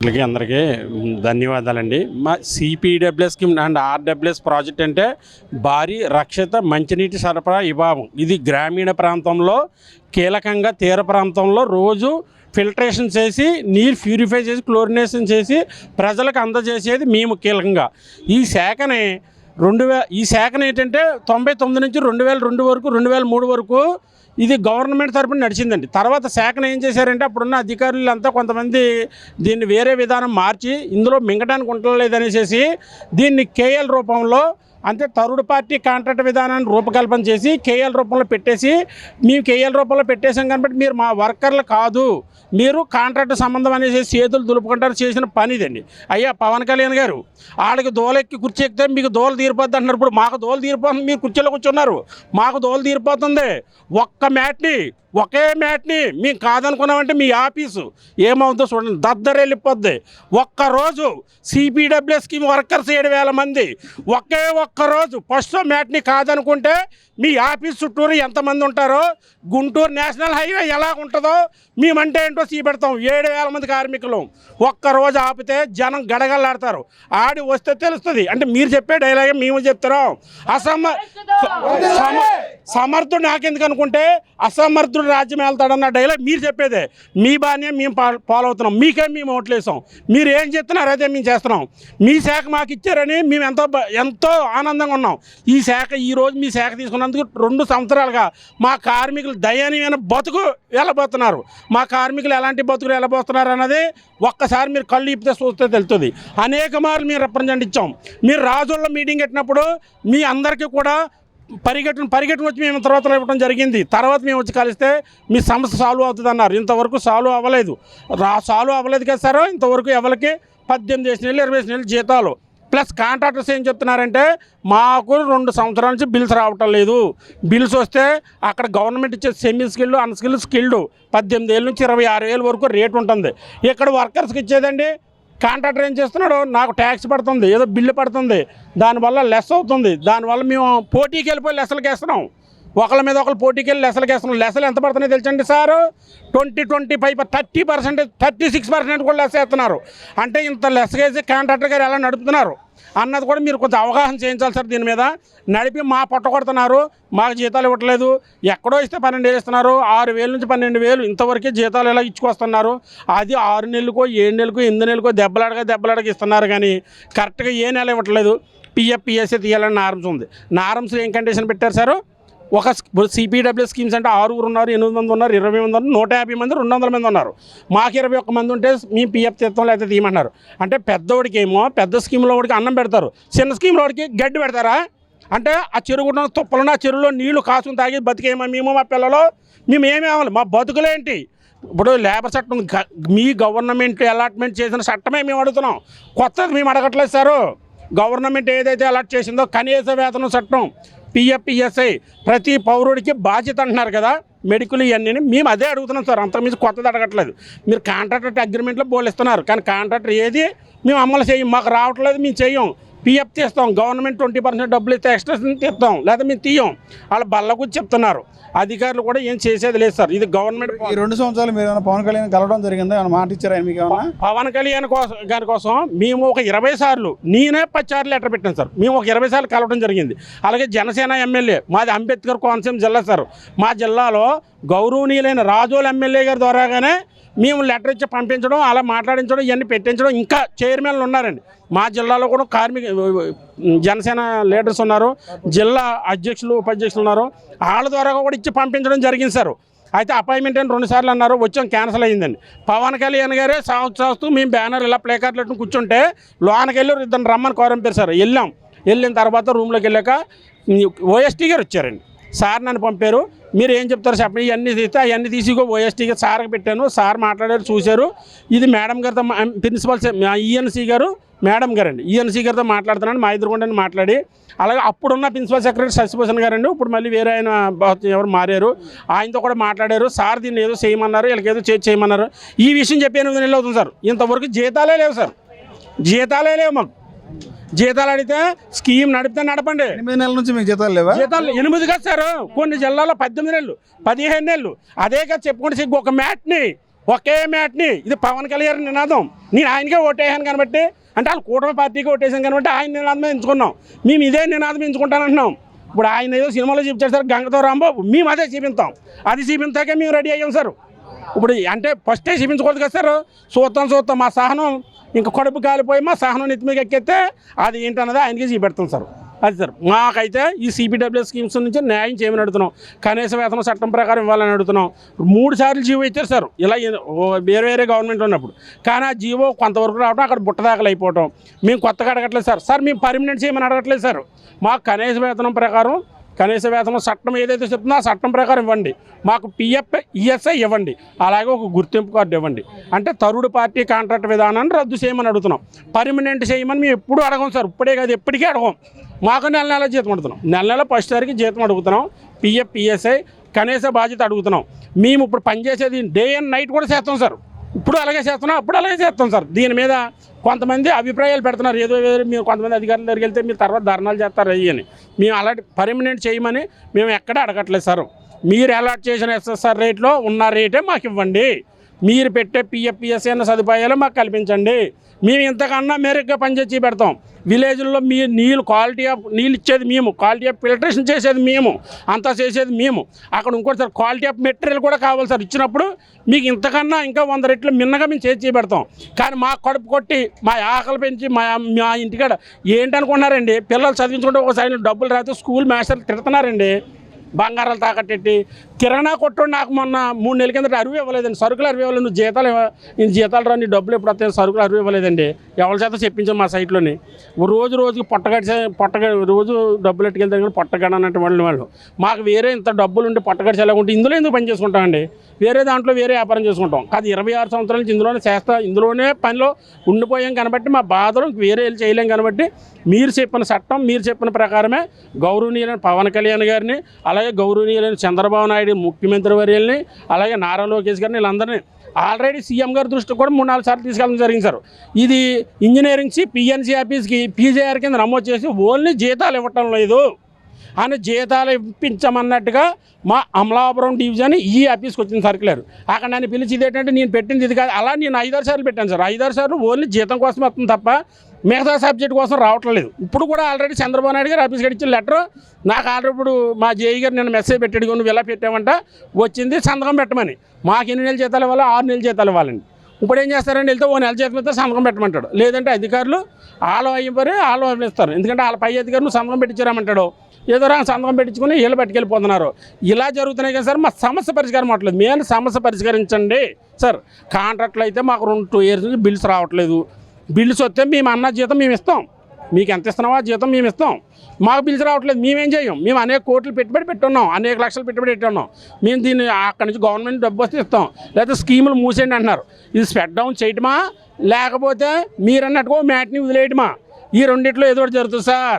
అందరికీ ధన్యవాదాలండి. మా CPWS scheme and RWS project అంటే భారీ రక్షిత మంచినీటి సరఫరా విభాగం. ఇది గ్రామీణ ప్రాంతంలో కీలకంగా తీర ప్రాంతంలో రోజు ఫిల్టరేషన్ చేసి నీరు ప్యూరిఫై చేసి క్లోరినేషన్ చేసి ప్రజలకు అందజేసేది మేము కీలకంగా. ఈ శాఖని ఈ శాఖను ఏంటంటే 99 నుంచి 2002 వరకు 2003 వరకు ఇది గవర్నమెంట్ తరపున నడిచిందండి. తర్వాత శాఖను ఏం చేశారంటే అప్పుడున్న అధికారులంతా కొంతమంది దీన్ని వేరే విధానం మార్చి ఇందులో మింగడానికి ఉండలేదనేసి దీన్ని కేఎల్ రూపంలో అంటే థర్డ్ పార్టీ కాంట్రాక్ట్ విధానాన్ని రూపకల్పన చేసి కేఎల్ రూపంలో పెట్టేసి మేము కేఎల్ రూపంలో పెట్టేసాం కాబట్టి మీరు మా వర్కర్లు కాదు, మీరు కాంట్రాక్ట్ సంబంధం అనేసి చేతులు దులుపుకుంటారు చేసిన పని ఇదండి. అయ్యా పవన్ కళ్యాణ్ గారు వాళ్ళకి దోలెక్కి కుర్చీ ఎక్కితే మీకు దోలు తీరిపోద్ది అంటున్నారు. ఇప్పుడు మాకు దోలు తీరిపోతుంది, మీరు కుర్చీలో కూర్చున్నారు, మాకు దోలు తీరిపోతుంది. ఒకే మ్యాట్ని మేము కాదనుకున్నామంటే మీ ఆఫీసు ఏమవుతుందో చూడండి, దద్దరెళ్ళిపోద్ది. ఒక్కరోజు సిపిడబ్ల్యూఎస్ స్కీమ్ వర్కర్స్ 7,000 మంది ఒక్కరోజు ఫస్ట్ మ్యాట్ని కాదనుకుంటే మీ ఆఫీస్ చుట్టూరు ఎంతమంది ఉంటారో, గుంటూరు నేషనల్ హైవే ఎలా ఉంటుందో మేమంటే ఏంటో చూపెడతాం. 7,000 మంది కార్మికులు ఒక్కరోజు ఆపితే జనం గడగలాడతారు. ఆడి వస్తే తెలుస్తుంది. అంటే మీరు చెప్పే డైలాగే మేము చెప్తున్నాం. సమర్థుడు నాకెందుకు అనుకుంటే అసమర్థుడు రాజ్యం వెళ్తాడన్న డైలాగ్ మీరు చెప్పేదే. మీ బాగానే మేము ఫాలో అవుతున్నాం, మీకే మేము ఓట్లేసాం. మీరు ఏం చెప్తున్నారు అదే మేము చేస్తున్నాం. మీ శాఖ మాకు ఇచ్చారని మేము ఎంతో ఆనందంగా ఉన్నాం. ఈ శాఖ ఈరోజు మీ శాఖ తీసుకున్నందుకు 2 సంవత్సరాలుగా మా కార్మికులు దయనీయమైన బతుకు వెళ్ళబోతున్నారు. మా కార్మికులు ఎలాంటి బతుకులు వెళ్ళబోతున్నారు అన్నది ఒక్కసారి మీరు కళ్ళు ఇప్పితే చూస్తే తెలుస్తుంది. అనేక మార్లు మేము రిప్రజెంట్ ఇచ్చాం. మీరు రాజుల్లో మీటింగ్ పెట్టినప్పుడు మీ అందరికీ కూడా పరిగెట్టును వచ్చి మేము తర్వాత ఇవ్వడం జరిగింది. తర్వాత మేము వచ్చి కలిస్తే మీ సమస్య సాల్వ్ అవుతుంది అన్నారు. ఇంతవరకు సాల్వ్ అవ్వలేదు కదా సార్. ఇంతవరకు ఎవరికి 18 నెలలు 20 నెలలు జీతాలు ప్లస్ కాంట్రాక్టర్స్ ఏం చెప్తున్నారంటే మాకు 2 సంవత్సరాల నుంచి బిల్స్ రావటం లేదు. బిల్స్ వస్తే అక్కడ గవర్నమెంట్ ఇచ్చే సెమీ స్కిల్డ్ స్కిల్డ్ 18 ఏళ్ళ నుంచి 26,000 వరకు రేట్ ఉంటుంది. ఇక్కడ వర్కర్స్కి ఇచ్చేదండి కాంట్రాక్టర్ ఏం చేస్తున్నాడు, నాకు ట్యాక్స్ పడుతుంది, ఏదో బిల్లు పడుతుంది, దానివల్ల లెస్ అవుతుంది. దానివల్ల మేము పోటీకి వెళ్ళిపోయి లెసలకి వేస్తున్నాం. ఒకళ్ళ మీద ఒకళ్ళు పోటీకి వెళ్ళి లెసలకి వేస్తున్నాం. లెసలు ఎంత పడుతున్నాయి తెలుసండి సారు? 25 30% 36% కూడా లెస్ వేస్తున్నారు. అంటే ఇంత లెస్ వేసి కాంట్రాక్టర్ గారు ఎలా నడుపుతున్నారు అన్నది కూడా మీరు కొంచెం అవగాహన చేయించాలి సార్. దీని మీద నడిపి మా పొట్ట కొడుతున్నారు, మాకు జీతాలు ఇవ్వట్లేదు. ఎక్కడో ఇస్తే 12,000 ఇస్తున్నారు, 6,000 నుంచి 12,000 ఇంతవరకే జీతాలు ఎలా ఇచ్చుకొస్తున్నారు. అది 6 నెలలకో 7 నెలలకో 8 నెలలకో దెబ్బలాడగా ఇస్తున్నారు. కానీ కరెక్ట్గా ఏ నెల ఇవ్వట్లేదు. పిఎఫ్ పిఎస్ఏ తీయాలని నారమ్స్ ఉంది. నారమ్స్ ఏం కండిషన్ పెట్టారు సార్? ఒక సిపిడబ్ల్యూఎస్ స్కీమ్స్ అంటే 6 ఉన్నారు, 8 మంది ఉన్నారు, 20 మంది ఉన్నారు, 150 మంది 200 మంది ఉన్నారు. మాకు 21 మంది ఉంటే మీ పిఎఫ్ తీర్థం లేకపోతే తీయమన్నారు. అంటే పెద్దోడికి ఏమో పెద్ద స్కీమ్లో వాడికి అన్నం పెడతారు, చిన్న స్కీమ్లో వాడికి గడ్డి పెడతారా? అంటే ఆ చెరువున్న తుప్పలున్న ఆ చెరువులో నీళ్లు కాసుకుని తాగి బతికేమో మేము మా పిల్లలు మేము ఏమేవాలి? మా బతుకులేంటి? ఇప్పుడు లేబర్ చట్టం మీ గవర్నమెంట్ అలాట్మెంట్ చేసిన చట్టమే మేము అడుగుతున్నాం. కొత్తది మేము అడగట్లేదు సారు. గవర్నమెంట్ ఏదైతే అలాట్ చేసిందో కనీస వేతనం చట్టం పిఎఫ్ పిఎస్ఐ ప్రతి పౌరుడికి బాధ్యత అంటున్నారు కదా, మెడికల్ ఇవన్నీ మేము అదే అడుగుతున్నాం సార్. అంతకుమించి కొత్తది అడగట్లేదు. మీరు కాంట్రాక్టర్ అగ్రిమెంట్లో బోలిస్తున్నారు, కానీ కాంట్రాక్టర్ ఏది మేము అమలు చేయం, మాకు రావట్లేదు, మేము చెయ్యం. పిఎఫ్ తీస్తాం, గవర్నమెంట్ 20% డబ్బులు ఇస్తే ఎక్స్ట్రా తీస్తాం, లేదా మేము తీయం. వాళ్ళ బల్ల గురించి చెప్తున్నారు. అధికారులు కూడా ఏం చేసేది లేదు సార్. ఇది గవర్నమెంట్. ఈ 2 సంవత్సరాలు మీరు ఏమైనా పవన్ కళ్యాణ్ కలవడం జరిగిందా? ఏమైనా మాట ఇచ్చారా మీకు? ఏమన్నా పవన్ కళ్యాణ్ గారి కోసం మేము ఒక 20 సార్లు, నేనే 10 సార్లు లెటర్ పెట్టాను సార్. మేము ఒక 20 సార్లు కలవడం జరిగింది. అలాగే జనసేన ఎమ్మెల్యే మాది అంబేద్కర్ కోనసీమ జిల్లా సార్. మా జిల్లాలో గౌరవనీయులైన రాజోలు ఎమ్మెల్యే గారి ద్వారాగానే మేము లెటర్ ఇచ్చి పంపించడం, అలా మాట్లాడించడం, ఇవన్నీ పెట్టించడం. ఇంకా చైర్మన్లు ఉన్నారండి మా జిల్లాలో కూడా, జనసేన లీడర్స్ ఉన్నారు, జిల్లా అధ్యక్షులు ఉపాధ్యక్షులు ఉన్నారు. వాళ్ళ ద్వారా కూడా ఇచ్చి పంపించడం జరిగింది సార్. అయితే అపాయింట్మెంట్ అని 2 సార్లు అన్నారు, వచ్చాం, క్యాన్సిల్ అయ్యిందండి. పవన్ కళ్యాణ్ గారే సాగుతూ మేము బ్యానర్ ఇలా ప్లే కార్డులు పెట్టుకుని కూర్చుంటే లోనకి వెళ్ళి ఇద్దరు రమ్మని కోరంపారు సార్. వెళ్ళిన తర్వాత రూమ్లోకి వెళ్ళాక ఓఎస్టీ గారు వచ్చారండి. సార్ నన్ను పంపారు, మీరు ఏం చెప్తారు చెప్పండి, ఇవన్నీ తీస్తే అవన్నీ తీసి ఓఎస్టీగా సార్కి పెట్టాను. సార్ మాట్లాడారు, చూశారు. ఇది మేడం గారితో ప్రిన్సిపల్ ఈఎన్సీ గారు మేడం గారండి, ఈఎన్సీ గారితో మాట్లాడుతున్నాను. మా ఎదురుగుండా మాట్లాడి, అలాగే అప్పుడున్న ప్రిన్సిపల్ సెక్రటరీ శశిభూషణ్ గారండి, ఇప్పుడు మళ్ళీ వేరే ఆయన ఎవరు మారారు, ఆయనతో కూడా మాట్లాడారు. సార్ దీన్ని ఏదో చేయమన్నారు, వీళ్ళకి ఏదో చేయమన్నారు. ఈ విషయం చెప్పి 8 నెలలు అవుతుంది సార్. ఇంతవరకు జీతాలే లేవు సార్, జీతాలే లేవు మాకు. జీతాలు అడిగితే స్కీమ్ నడిపితే నడపండి. 8 నెలల నుంచి మీకు జీతాలు లేవా? జీతాలు 8 కదా సార్. కొన్ని జిల్లాలో 18 నెలలు 15 నెలలు. అదే కదా చెప్పుకుంటే ఒక మ్యాట్ని ఒకే మ్యాట్ని ఇది పవన్ కళ్యాణ్ నినాదం. నేను ఆయనకే ఓటేసాను కాబట్టి, అంటే వాళ్ళు కూటమి పార్టీకి ఓటేసాను కాబట్టి ఆయన నినాదమే ఎంచుకున్నాం. మేము ఇదే నినాదం ఎంచుకుంటానంటున్నాం. ఇప్పుడు ఆయన ఏదో సినిమాలో చూపించారు సార్ గంగతో రాంబాబు, మేము అదే చూపించాం. అది చూపించాకే మేము రెడీ అయ్యాం సార్. ఇప్పుడు అంటే ఫస్టే చూపించకూడదు కదా సార్. చూస్తాం మా సహనం ఇంకా కడుపు కాలిపోయి మా సహనం నెత్తి మీద ఎక్కితే అది ఏంటన్నది ఆయనకి చూపెడతాం సార్. అది సార్ మాకైతే ఈ సిపిడబ్ల్యూ స్కీమ్స్ నుంచి న్యాయం చేయమని అడుగుతున్నాం. కనీస వేతనం చట్టం ప్రకారం ఇవ్వాలని అడుగుతున్నాం. 3 సార్లు జీవో ఇచ్చారు సార్ ఇలా వేరే గవర్నమెంట్ ఉన్నప్పుడు. కానీ ఆ జీవో కొంతవరకు రావడం అక్కడ బుట్టదాఖలు అయిపోవటం. మేము కొత్తగా అడగట్లేదు సార్ మేము పర్మనెంట్ చేయమని అడగట్లేదు సార్. మాకు కనీస వేతనం ప్రకారం కనీస వేతనం చట్టం ఏదైతే చెప్తుందో ఆ చట్టం ప్రకారం ఇవ్వండి. మాకు పిఎఫ్ ఈఎస్ఐ ఇవ్వండి. అలాగే ఒక గుర్తింపు కార్డు ఇవ్వండి. అంటే థర్డ్ పార్టీ కాంట్రాక్ట్ విధానాన్ని రద్దు చేయమని అడుగుతున్నాం. పర్మనెంట్ చేయమని మేము ఎప్పుడూ అడగం సార్. ఇప్పుడే కాదు ఎప్పటికీ అడగం. మాకు నెల జీతం అడుగుతున్నాం. నెల ఫస్ట్ తారీఖు జీతం అడుగుతున్నాం. పిఎఫ్ ఈఎస్ఐ కనీస బాధ్యత అడుగుతున్నాం. మేము ఇప్పుడు పనిచేసేది డే అండ్ నైట్ కూడా చేస్తాం సార్. ఇప్పుడు అలాగే చేస్తున్నాం, అప్పుడు అలాగే చేస్తాం సార్. దీని మీద కొంతమంది అభిప్రాయాలు పెడుతున్నారు. ఏదో మీరు కొంతమంది అధికారుల దగ్గరికి వెళ్తే మీరు తర్వాత ధర్నాలు చేస్తారు అయ్యి అని. మేము అలాంటి పర్మనెంట్ చేయమని మేము ఎక్కడ అడగట్లేదు సార్. మీరు అలాట్ చేసిన ఎస్ఎస్ఆర్ రేట్లో ఉన్న రేటే మాకు ఇవ్వండి. మీరు పెట్టే పిఎఫ్ పిఎస్ఐ అన్న సదుపాయాలు మాకు కల్పించండి. మేము ఇంతకన్నా మెరుగ్గా పనిచేసి పెడతాం. విలేజ్లో మీ నీళ్ళు క్వాలిటీ ఆఫ్ నీళ్ళు ఇచ్చేది మేము, క్వాలిటీ ఆఫ్ ఫిల్టరేషన్ చేసేది మేము, అంతా చేసేది మేము. అక్కడ ఇంకోటి సార్ క్వాలిటీ ఆఫ్ మెటీరియల్ కూడా కావాలి సార్. ఇచ్చినప్పుడు మీకు ఇంతకన్నా ఇంకా 100 రెట్లు మిన్నగా మేము చేసి పెడతాం. కానీ మా కడుపు కొట్టి మా ఆకలి పెంచి మా ఇంటికాడ ఏంటనుకున్నారండి, పిల్లలు చదివించుకుంటే ఒకసారి డబ్బులు రాస్తే స్కూల్ మాస్టర్లు తిడుతున్నారండి. బంగారాలు తాకట్టెట్టి కిరాణా కొట్టు నాకు మొన్న 3 నెలల కిందట అరువు ఇవ్వలేదండి. సరుకులు అరువు ఇవ్వలేదు. నేను జీతాలు రా నీ డబ్బులు ఎప్పుడు వస్తాయి, సరుకులు అరువు ఇవ్వలేదండి. ఎవరి చేత చెప్పించాం మా సైట్లోని. రోజుకి రోజు డబ్బులు ఎట్టుకెళ్తారు కానీ పొట్టగడ అన్నటువంటి వాళ్ళు. మాకు వేరే ఇంత డబ్బులు ఉండి పొట్టగడిచి ఎలా ఉంటే ఇందులో ఎందుకు పని చేసుకుంటామండి? వేరే దాంట్లో వేరే వ్యాపారం చేసుకుంటాం. కాదు 26 సంవత్సరాల నుంచి ఇందులోనే పనిలో ఉండిపోయాం కనబట్టి మా బాధలు వేరే వెళ్ళి చేయలేం కనబట్టి మీరు చెప్పిన చట్టం మీరు చెప్పిన ప్రకారమే గౌరవనీయులైన పవన్ కళ్యాణ్ గారిని, అలాగే గౌరవనీయులైన చంద్రబాబు నాయుడు ముఖ్యమంత్రి వర్యుల్ని, అలాగే నారా లోకేష్ గారిని, వీళ్ళందరినీ ఆల్రెడీ సీఎం గారి దృష్టికి కూడా 3-4 సార్లు తీసుకెళ్ళడం జరిగింది సార్. ఇది ఇంజనీరింగ్స్ పిఎన్సీ ఆఫీస్కి పీజేఆర్ కింద నమోదు చేసి ఓన్లీ జీతాలు ఇవ్వటం లేదు అని జీతాలు ఇప్పించమన్నట్టుగా మా అమలాపురం డివిజన్ ఈ ఆఫీస్కి వచ్చిన సర్కులర్. అక్కడ నన్ను పిలిచి ఇదేంటంటే నేను పెట్టింది ఇది కాదు. అలా నేను 5-6 సార్లు పెట్టాను సార్. 5-6 సార్లు ఓన్లీ జీతం కోసం వస్తుంది తప్ప మిగతా సబ్జెక్ట్ కోసం రావట్లేదు. ఇప్పుడు కూడా ఆల్రెడీ చంద్రబాబు నాయుడు గారు ఆఫీస్కి ఇచ్చిన లెటర్ నాకు ఆల్రెడీ ఇప్పుడు మా జేఈ గారు నేను మెసేజ్ పెట్టాడు, నువ్వు ఇలా పెట్టామంట వచ్చింది సంతకం పెట్టమని. మాకు 8 నెలల జీతాలు ఇవ్వాలి, 6 నెలల జీతాలు ఇవ్వాలండి. ఇప్పుడు ఏం చేస్తారండి, వెళ్తే 1 నెల జీతం ఇస్తే సంతకం పెట్టమంటాడు. లేదంటే అధికారులు వాళ్ళు ఇస్తారు. ఎందుకంటే వాళ్ళ పై అధికారులు సంతకం పెట్టించారమంటాడు. ఏదో సంతకం పెట్టించుకుని వీళ్ళు పట్టుకెళ్ళిపోతున్నారు. ఇలా జరుగుతున్నాయి కదా సార్. మా సమస్య పరిష్కారం అవ్వట్లేదు. మేము సమస్య పరిష్కరించండి సార్. కాంట్రాక్ట్లు అయితే మాకు 2 years నుంచి బిల్స్ రావట్లేదు. బిల్స్ వస్తే మేము అన్న జీతం మేము ఇస్తాం. మీకు ఎంత ఇస్తున్నామో ఆ జీతం మేము ఇస్తాం. మాకు బిల్స్ రావట్లేదు. మేమేం చేయం. మేము అనేక కోట్లు పెట్టుబడి పెట్టున్నాం, అనేక లక్షలు పెట్టుబడి పెట్టున్నాం. మేము దీన్ని అక్కడి నుంచి గవర్నమెంట్ డబ్బు వస్తే ఇస్తాం. లేకపోతే స్కీములు మూసేయండి అంటున్నారు. ఇది స్ప్రెడ్ డౌన్ చేయటమా లేకపోతే మీరన్నట్టుగా మ్యాట్ని వదిలేయటమా? ఈ రెండిట్లో ఏదో ఒకటి జరుగుతుంది సార్.